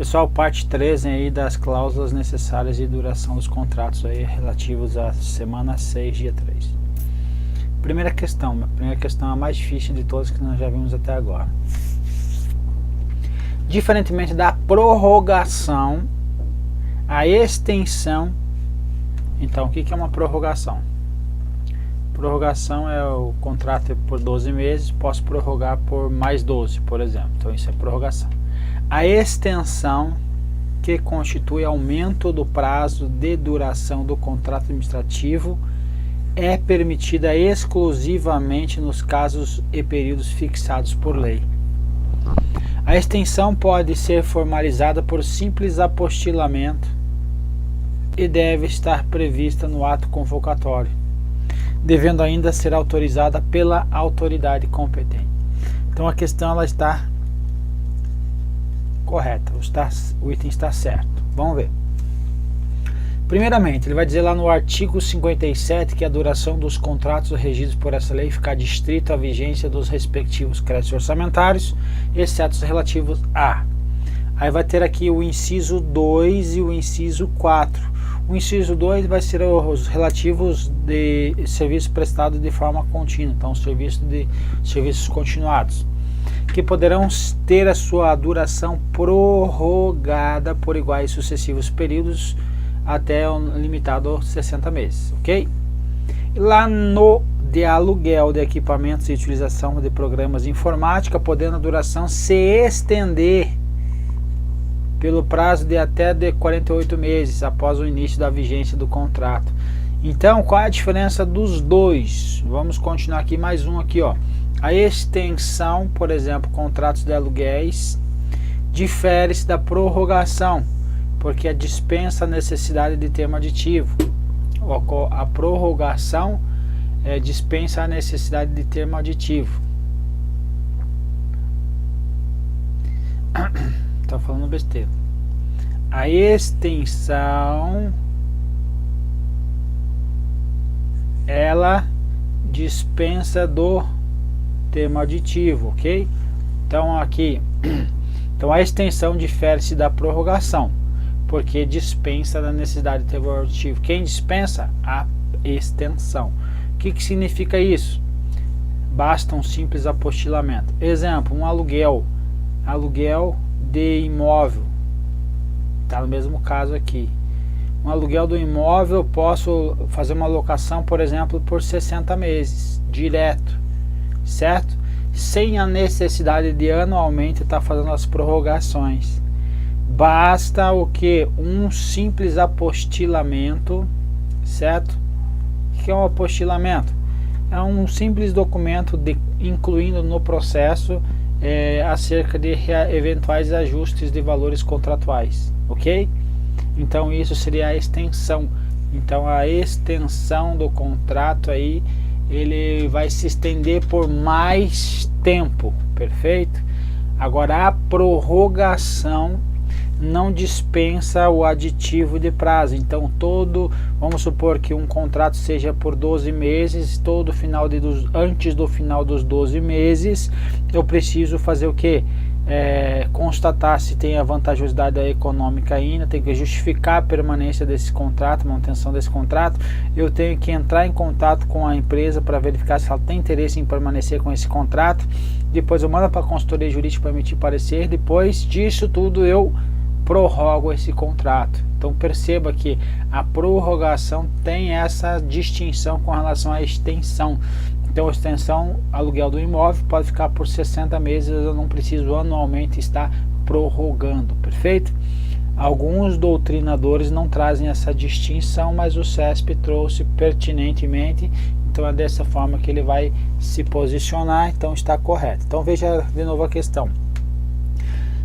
Pessoal, parte 13 aí das cláusulas necessárias de duração dos contratos aí relativos à semana 6, dia 3. Primeira questão é a mais difícil de todas que nós já vimos até agora. Diferentemente da prorrogação, a extensão. Então, o que é uma prorrogação? Prorrogação é o contrato por 12 meses, posso prorrogar por mais 12, por exemplo. Então, isso é prorrogação. A extensão, que constitui aumento do prazo de duração do contrato administrativo, é permitida exclusivamente nos casos e períodos fixados por lei. A extensão pode ser formalizada por simples apostilamento e deve estar prevista no ato convocatório, devendo ainda ser autorizada pela autoridade competente. Então a questão ela está correta, o item está certo. Vamos ver. Primeiramente, ele vai dizer lá no artigo 57 que a duração dos contratos regidos por essa lei fica adstrito à vigência dos respectivos créditos orçamentários, exceto os relativos a. Aí vai ter aqui o inciso 2 e o inciso 4. O inciso 2 vai ser os relativos de serviços prestados de forma contínua, então serviços continuados, que poderão ter a sua duração prorrogada por iguais sucessivos períodos até limitado a 60 meses, ok? Lá no de aluguel de equipamentos e utilização de programas de informática, podendo a duração se estender pelo prazo de até 48 meses após o início da vigência do contrato. Então, qual é a diferença dos dois? Vamos continuar aqui, mais um aqui, ó. A extensão, por exemplo, contratos de aluguéis, difere-se da prorrogação, porque dispensa a necessidade de termo aditivo. A prorrogação dispensa a necessidade de termo aditivo. Tá falando besteira. A extensão ela dispensa do termo aditivo, ok? Então aqui, então a extensão difere-se da prorrogação, porque dispensa da necessidade de termo aditivo. Quem dispensa? A extensão. O que significa isso? Basta um simples apostilamento. Exemplo, um aluguel de imóvel, está no mesmo caso aqui. Um aluguel do imóvel, eu posso fazer uma locação, por exemplo, por 60 meses, direto, certo? Sem a necessidade de anualmente estar fazendo as prorrogações. Basta o que? Um simples apostilamento, certo? O que é um apostilamento? É um simples documento incluindo no processo acerca de eventuais ajustes de valores contratuais, ok? Então isso seria a extensão. Então a extensão do contrato aí, ele vai se estender por mais tempo, perfeito? Agora a prorrogação não dispensa o aditivo de prazo. Então vamos supor que um contrato seja por 12 meses, antes do final dos 12 meses, eu preciso fazer o que? Constatar se tem a vantajosidade econômica ainda, tem que justificar a permanência desse contrato, manutenção desse contrato. Eu tenho que entrar em contato com a empresa para verificar se ela tem interesse em permanecer com esse contrato. Depois eu mando para a consultoria jurídica para emitir parecer. Depois disso tudo eu prorrogo esse contrato. Então perceba que a prorrogação tem essa distinção com relação à extensão. Então a extensão, aluguel do imóvel, pode ficar por 60 meses, eu não preciso anualmente estar prorrogando, perfeito? Alguns doutrinadores não trazem essa distinção, mas o CESP trouxe pertinentemente, então é dessa forma que ele vai se posicionar, então está correto. Então veja de novo a questão.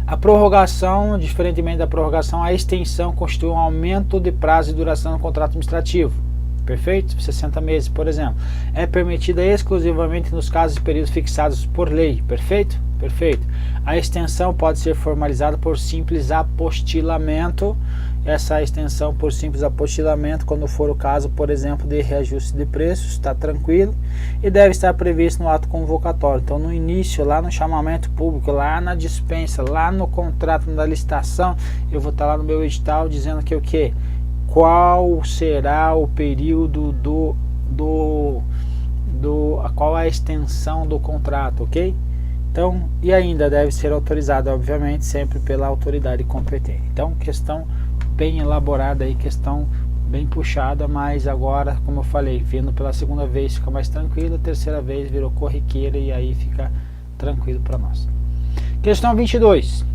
A prorrogação, diferentemente da prorrogação, a extensão constitui um aumento de prazo e duração do contrato administrativo. perfeito? 60 meses, por exemplo. É permitida exclusivamente nos casos de períodos fixados por lei, perfeito? Perfeito. A extensão pode ser formalizada por simples apostilamento. Essa extensão por simples apostilamento, quando for o caso, por exemplo, de reajuste de preços, está tranquilo, e deve estar previsto no ato convocatório. Então, no início, lá no chamamento público, lá na dispensa, lá no contrato da licitação, eu vou estar lá no meu edital dizendo que o quê? Qual será o período qual a extensão do contrato, ok? Então, e ainda deve ser autorizado, obviamente, sempre pela autoridade competente. Então, questão bem elaborada aí, questão bem puxada, mas agora, como eu falei, vindo pela segunda vez fica mais tranquilo, a terceira vez virou corriqueira e aí fica tranquilo para nós. Questão 22.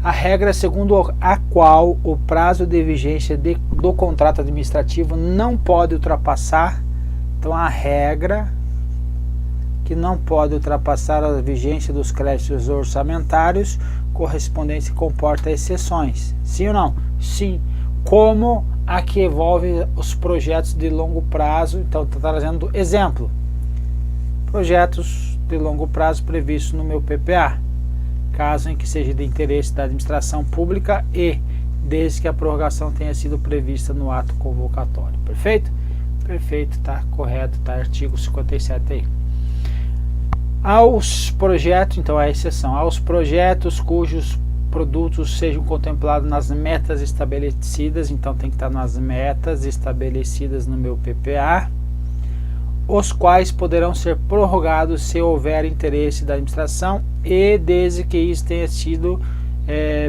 A regra segundo a qual o prazo de vigência do contrato administrativo não pode ultrapassar, então a regra que não pode ultrapassar a vigência dos créditos orçamentários correspondentes comporta exceções. Sim ou não? Sim. Como a que envolve os projetos de longo prazo. Então, estou trazendo exemplo. Projetos de longo prazo previstos no meu PPA. Caso em que seja de interesse da administração pública e desde que a prorrogação tenha sido prevista no ato convocatório. Perfeito? Perfeito, tá correto, tá artigo 57 aí. Aos projetos, então a exceção, aos projetos cujos produtos sejam contemplados nas metas estabelecidas, então tem que estar nas metas estabelecidas no meu PPA, os quais poderão ser prorrogados se houver interesse da administração e desde que isso tenha sido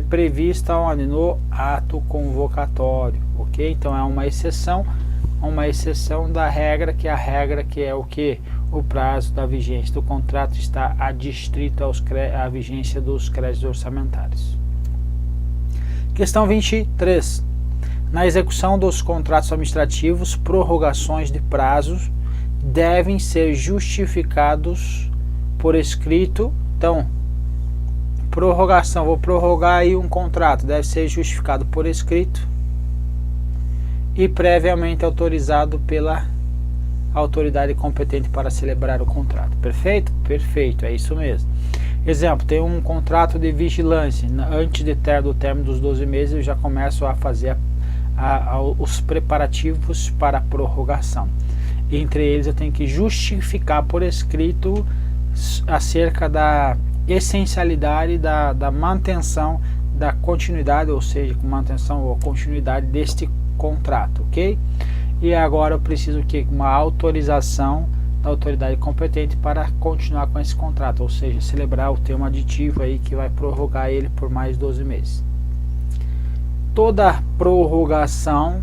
previsto onde? No ato convocatório, ok? Então é uma exceção da regra, que a regra que é o que? O prazo da vigência do contrato está adstrito à vigência dos créditos orçamentários. Questão 23. Na execução dos contratos administrativos, prorrogações de prazos devem ser justificados por escrito. Então, prorrogação, vou prorrogar aí um contrato, deve ser justificado por escrito e previamente autorizado pela autoridade competente para celebrar o contrato. Perfeito? Perfeito, é isso mesmo. Exemplo, tem um contrato de vigilância. Antes do término dos 12 meses, eu já começo a fazer os preparativos para a prorrogação. Entre eles, eu tenho que justificar por escrito acerca da essencialidade da manutenção da continuidade, ou seja, manutenção ou continuidade deste contrato, ok? E agora eu preciso que uma autorização da autoridade competente para continuar com esse contrato, ou seja, celebrar o termo aditivo aí que vai prorrogar ele por mais 12 meses. Toda prorrogação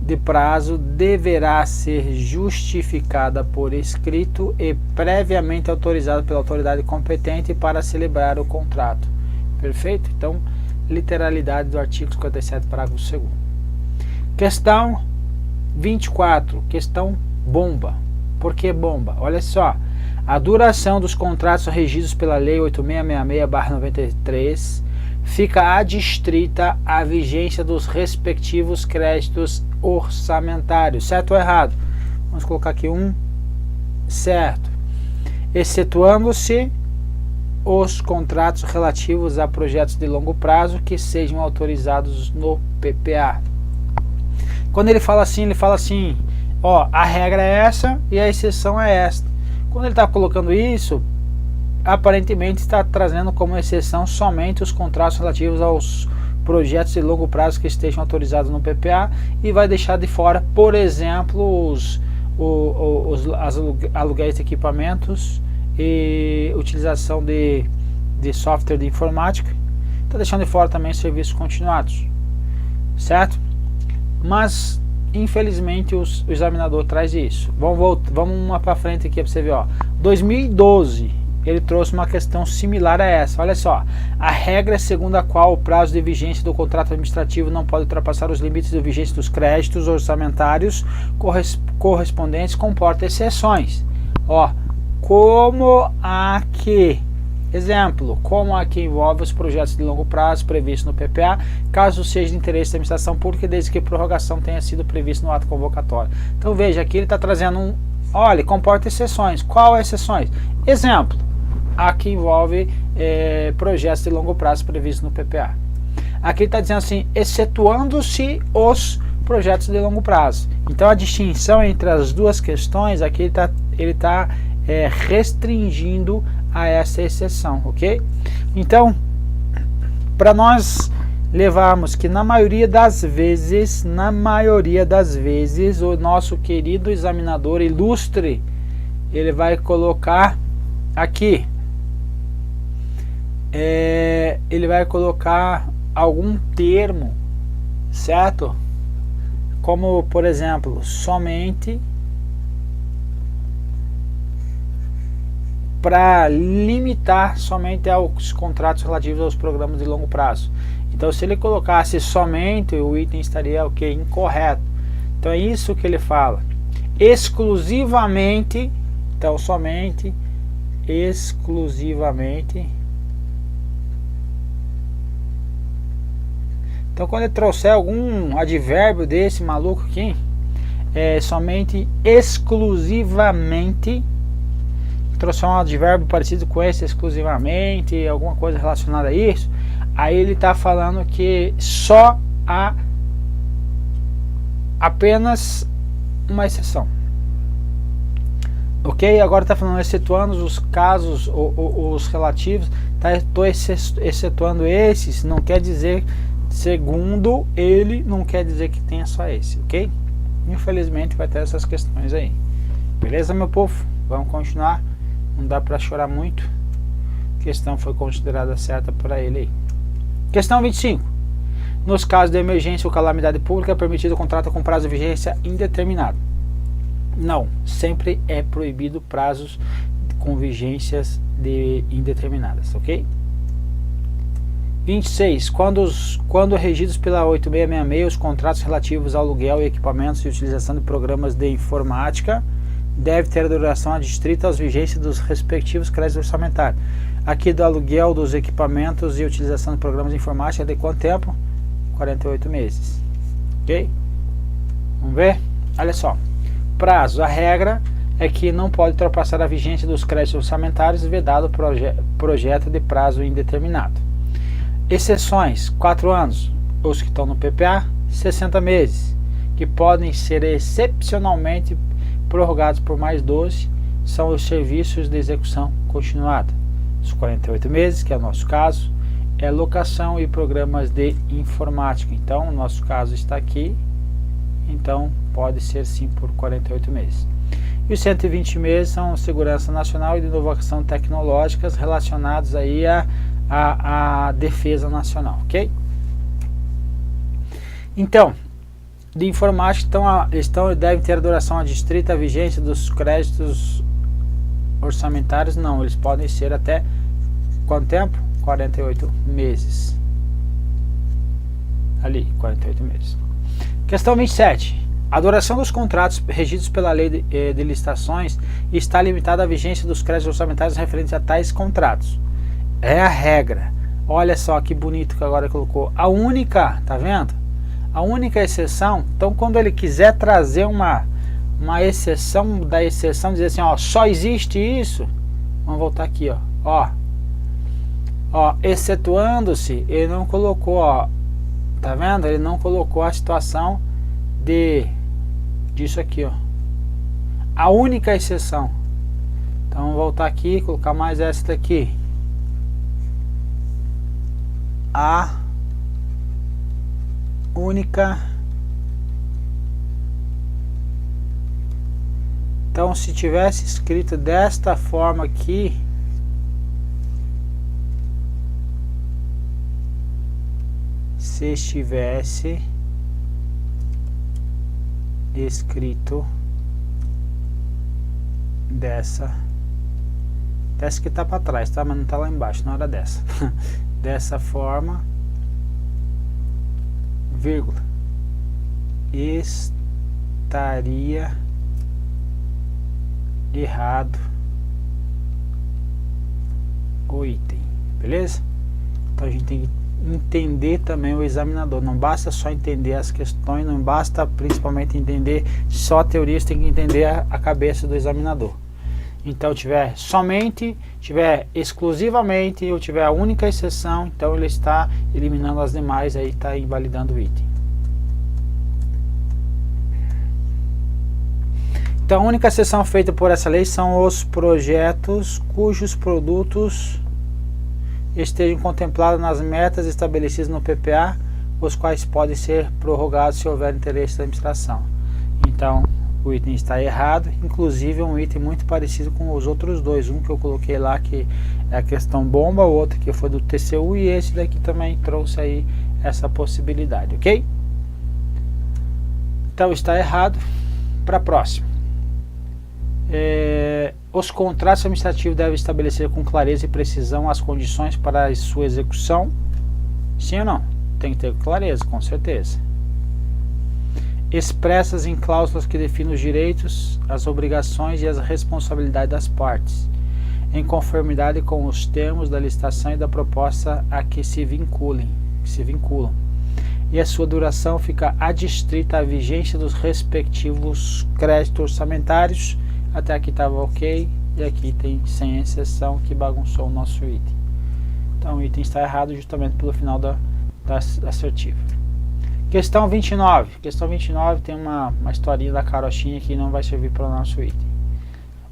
de prazo deverá ser justificada por escrito e previamente autorizada pela autoridade competente para celebrar o contrato. Perfeito? Então, literalidade do artigo 57, parágrafo 2º. Questão 24, questão bomba. Por que bomba? Olha só, a duração dos contratos regidos pela Lei 8666/93 fica adstrita à vigência dos respectivos créditos orçamentários. Certo ou errado? Vamos colocar aqui certo. Excetuando-se os contratos relativos a projetos de longo prazo que sejam autorizados no PPA. Quando ele fala assim, ó, a regra é essa e a exceção é esta. Quando ele está colocando isso, aparentemente está trazendo como exceção somente os contratos relativos aos projetos de longo prazo que estejam autorizados no PPA e vai deixar de fora, por exemplo, os aluguéis de equipamentos e utilização de software de informática. Está deixando de fora também serviços continuados, certo? Mas infelizmente o examinador traz isso. Vamos uma para frente aqui para você ver, ó. 2012 ele trouxe uma questão similar a essa. Olha só, a regra segundo a qual o prazo de vigência do contrato administrativo não pode ultrapassar os limites de vigência dos créditos orçamentários correspondentes comporta exceções. Ó, como a que Exemplo, como aqui envolve os projetos de longo prazo previstos no PPA, caso seja de interesse da administração pública, desde que a prorrogação tenha sido prevista no ato convocatório. Então veja, aqui ele está trazendo olha, comporta exceções. Qual exceções? Exemplo, aqui envolve projetos de longo prazo previstos no PPA. Aqui ele está dizendo assim, excetuando-se os projetos de longo prazo. Então a distinção entre as duas questões, aqui ele está restringindo a essa exceção, ok? Então, para nós levarmos que na maioria das vezes, o nosso querido examinador ilustre, ele vai colocar aqui, ele vai colocar algum termo, certo? Como, por exemplo, somente para limitar somente aos contratos relativos aos programas de longo prazo. Então, se ele colocasse somente, o item estaria incorreto. Então, é isso que ele fala. Exclusivamente, então, somente, exclusivamente. Então, quando ele trouxer algum advérbio desse maluco aqui, somente, exclusivamente, trouxer um advérbio parecido com esse, exclusivamente, alguma coisa relacionada a isso, aí ele está falando que só há apenas uma exceção. Ok? Agora está falando excetuando os casos, os relativos, estou excetuando esses, não quer dizer, segundo ele, não quer dizer que tenha só esse, ok? Infelizmente vai ter essas questões aí. Beleza, meu povo? Vamos continuar. Não dá para chorar muito. A questão foi considerada certa para ele aí. Questão 25. Nos casos de emergência ou calamidade pública, é permitido o contrato com prazo de vigência indeterminado. Não, sempre é proibido prazos com vigências indeterminadas, ok? 26. Quando regidos pela 8666, os contratos relativos ao aluguel e equipamentos e utilização de programas de informática deve ter a duração adstrita às vigências dos respectivos créditos orçamentários. Aqui do aluguel dos equipamentos e utilização de programas de informática, de quanto tempo? 48 meses. Ok? Vamos ver? Olha só. Prazo. A regra é que não pode ultrapassar a vigência dos créditos orçamentários, vedado projeto de prazo indeterminado. Exceções. 4 anos. Os que estão no PPA, 60 meses. Que podem ser excepcionalmente prorrogados por mais 12, são os serviços de execução continuada. Os 48 meses, que é o nosso caso, é locação e programas de informática. Então, o nosso caso está aqui, então pode ser sim por 48 meses. E os 120 meses são segurança nacional e de inovação tecnológicas relacionados aí à defesa nacional, ok? Então, de informática, devem ter a duração adstrita à vigência dos créditos orçamentários? Não, eles podem ser até quanto tempo? 48 meses. Ali, 48 meses. Questão 27. A duração dos contratos regidos pela lei de licitações está limitada à vigência dos créditos orçamentários referentes a tais contratos. É a regra. Olha só que bonito que agora colocou. A única, tá vendo? A única exceção, então quando ele quiser trazer uma exceção da exceção, dizer assim, ó, só existe isso, vamos voltar aqui, ó, excetuando-se, ele não colocou, ó, tá vendo? Ele não colocou a situação disso aqui, ó, a única exceção. Então vamos voltar aqui, colocar mais essa daqui, a única. Então, se tivesse escrito desta forma aqui, se estivesse escrito dessa que tá para trás, tá? Mas não tá lá embaixo, na hora dessa. Dessa forma, vírgula, estaria errado o item, beleza? Então a gente tem que entender também o examinador, não basta só entender as questões, não basta principalmente entender só a teoria, você tem que entender a cabeça do examinador. Então tiver somente, tiver exclusivamente ou tiver a única exceção, então ele está eliminando as demais, aí está invalidando o item. Então a única exceção feita por essa lei são os projetos cujos produtos estejam contemplados nas metas estabelecidas no PPA, os quais podem ser prorrogados se houver interesse da administração. Então o item está errado, inclusive é um item muito parecido com os outros dois, um que eu coloquei lá que é a questão bomba, o outro que foi do TCU, e esse daqui também trouxe aí essa possibilidade, ok? Então está errado. Para a próxima. Os contratos administrativos devem estabelecer com clareza e precisão as condições para a sua execução? Sim ou não? Tem que ter clareza, com certeza. Expressas em cláusulas que definem os direitos, as obrigações e as responsabilidades das partes, em conformidade com os termos da licitação e da proposta a que se vinculam. E a sua duração fica adstrita à vigência dos respectivos créditos orçamentários. Até aqui estava ok, e aqui tem sem exceção, que bagunçou o nosso item. Então o item está errado justamente pelo final da assertiva. Questão 29. Questão 29 tem uma historinha da carochinha que não vai servir para o nosso item.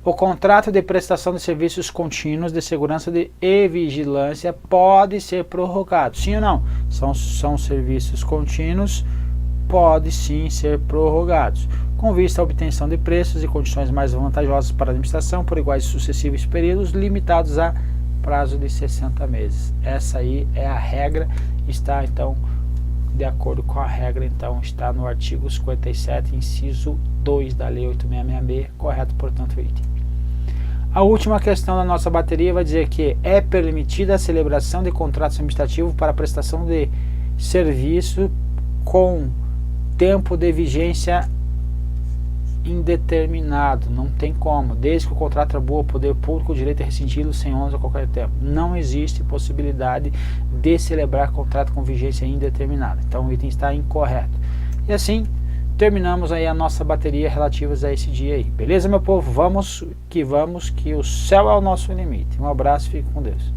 O contrato de prestação de serviços contínuos de segurança e vigilância pode ser prorrogado. Sim ou não? São serviços contínuos, pode sim ser prorrogados, com vista à obtenção de preços e condições mais vantajosas para a administração por iguais e sucessivos períodos, limitados a prazo de 60 meses. Essa aí é a regra, está então, de acordo com a regra, então está no artigo 57, inciso 2 da Lei 8666, correto, portanto, o item. A última questão da nossa bateria vai dizer que é permitida a celebração de contratos administrativos para prestação de serviço com tempo de vigência indeterminado. Não tem como, desde que o contrato atribua ao poder público o direito de rescindi-lo sem ônus a qualquer tempo. Não existe possibilidade de celebrar contrato com vigência indeterminada. Então o item está incorreto. E assim terminamos aí a nossa bateria relativas a esse dia aí. Beleza, meu povo? Vamos, que o céu é o nosso limite. Um abraço, fique com Deus.